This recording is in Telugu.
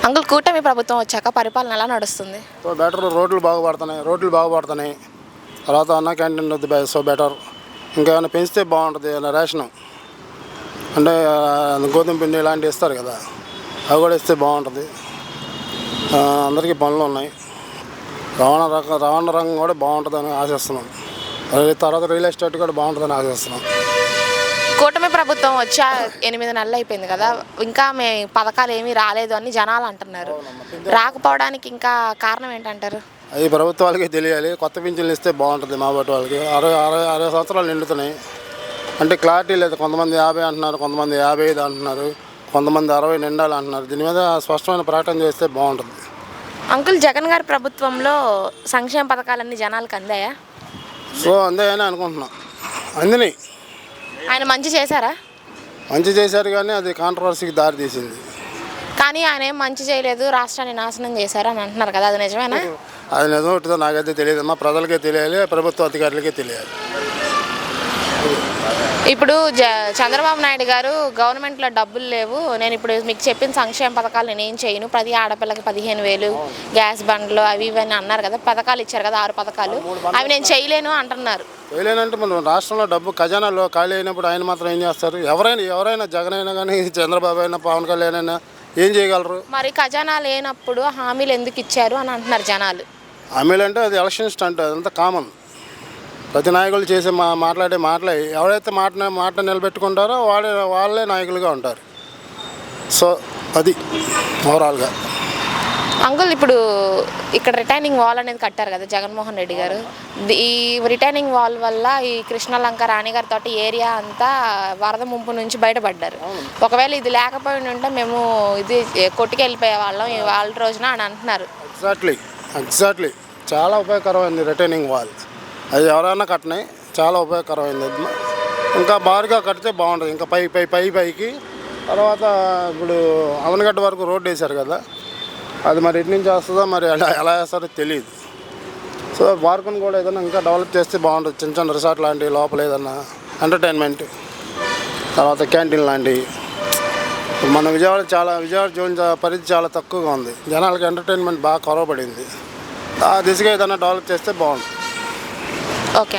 అంకుల్ కూటమి ప్రభుత్వం వచ్చాక పరిపాలన ఎలా నడుస్తుంది? సో బెటర్, రోడ్లు బాగుపడుతున్నాయి. తర్వాత అన్న క్యాంటీన్ వద్దు సో బెటర్. ఇంకా ఏమైనా పెంచితే బాగుంటుంది. ఏమైనా రేషను అంటే గోధుమ పిండి ఇలాంటివి ఇస్తారు కదా, అవి కూడా ఇస్తే బాగుంటుంది. అందరికీ పనులు ఉన్నాయి. రవాణా రంగం కూడా బాగుంటుందని ఆశిస్తున్నాం. తర్వాత రియల్ ఎస్టేట్ కూడా బాగుంటుందని ఆశిస్తున్నాం. కూటమి ప్రభుత్వం వచ్చా 8 నెలలు అయిపోయింది కదా, ఇంకా పథకాలు ఏమీ రాలేదు అని జనాలు అంటున్నారు. రాకపోవడానికి ఇంకా కారణం ఏంటంటారు? అది ప్రభుత్వాలకే తెలియాలి. కొత్త పింఛన్లు ఇస్తే బాగుంటుంది. మా బట్టి వాళ్ళకి 60 సంవత్సరాలు నిండుతున్నాయి అంటే క్లారిటీ లేదు. కొంతమంది 50 అంటున్నారు, కొంతమంది 55 అంటున్నారు, కొంతమంది 60 నిండాలి అంటున్నారు. దీని మీద స్పష్టమైన ప్రకటన చేస్తే బాగుంటుంది. అంకుల్, జగన్ గారి ప్రభుత్వంలో సంక్షేమ పథకాలన్నీ జనాలకు అందాయా? సో అందేయని అనుకుంటున్నాం. అందినాయి. ఆయన మంచి చేశారా? మంచి చేశారు కానీ అది కాంట్రవర్సీకి దారి తీసింది. కానీ ఆయన ఏం మంచి చేయలేదు, రాష్ట్రాన్ని నాశనం చేశారు అని అంటున్నారు కదా, అది నిజమేనా? అది నిజం ఒకటిదో నాకైతే తెలియదమ్మా. ప్రజలకే తెలియాలి, ప్రభుత్వ అధికారులకే తెలియాలి. ఇప్పుడు చంద్రబాబు నాయుడు గారు గవర్నమెంట్లో డబ్బులు లేవు, నేను ఇప్పుడు మీకు చెప్పిన సంక్షేమ పథకాలు నేనేం చేయను, ప్రతి ఆడపిల్లకి 15,000 గ్యాస్ బండ్లు అవి ఇవన్నీ అన్నారు కదా, పథకాలు ఇచ్చారు కదా 6 పథకాలు, అవి నేను చేయలేను అంటున్నారు. చేయలేనంటే మనం రాష్ట్రంలో డబ్బు ఖజానాలో ఖాళీ అయినప్పుడు ఆయన మాత్రం ఏం చేస్తారు? ఎవరైనా జగన్ అయినా కానీ, చంద్రబాబు అయినా, పవన్ కళ్యాణ్ అయినా ఏం చేయగలరు? మరి ఖజానా లేనప్పుడు హామీలు ఎందుకు ఇచ్చారు అని అంటున్నారు జనాలు. హామీలు అంటే అది ఎలక్షన్ స్టంట్, అదంతా కామన్. ప్రతి నాయకులు చేసే మాట్లాడే మాటలే. ఎవరైతే మాట నిలబెట్టుకుంటారో వాళ్ళే నాయకులుగా ఉంటారు. సో అది ఓవరాల్గా. అంకుల్, ఇప్పుడు ఇక్కడ రిటైనింగ్ వాల్ అనేది కట్టారు కదా జగన్మోహన్ రెడ్డి గారు, ఈ రిటైనింగ్ వాల్ వల్ల ఈ కృష్ణలంక రాణిగారి తోటి ఏరియా అంతా వరద ముంపు నుంచి బయటపడ్డారు. ఒకవేళ ఇది లేకపోయి ఉంటే మేము ఇది కొట్టుకెళ్ళిపోయే వాళ్ళం వాళ్ళ రోజున అని అంటున్నారు. ఎగ్జాక్ట్లీ చాలా ఉపయోగకరమైంది రిటైనింగ్ వాల్. అది ఎవరైనా కట్టినాయి, చాలా ఉపయోగకరమైంది. ఇంకా బారుగా కడితే బాగుంటుంది. ఇంకా పైకి తర్వాత ఇప్పుడు అవనగడ్డ వరకు రోడ్డు వేశారు కదా, అది మరి ఎటు నుంచి వస్తుందో, మరి ఎలా వేస్తారో తెలియదు. సో పార్కును కూడా ఏదైనా ఇంకా డెవలప్ చేస్తే బాగుంటుంది. చిన్న రిసార్ట్ లాంటివి, లోపల ఏదన్నా ఎంటర్టైన్మెంట్, తర్వాత క్యాంటీన్ లాంటివి. మన విజయవాడ జోన్ పరిధి చాలా తక్కువగా ఉంది. జనాలకి ఎంటర్టైన్మెంట్ బాగా కొరవబడింది. ఆ దిశగా ఏదైనా డెవలప్ చేస్తే బాగుంటుంది. ఓకే.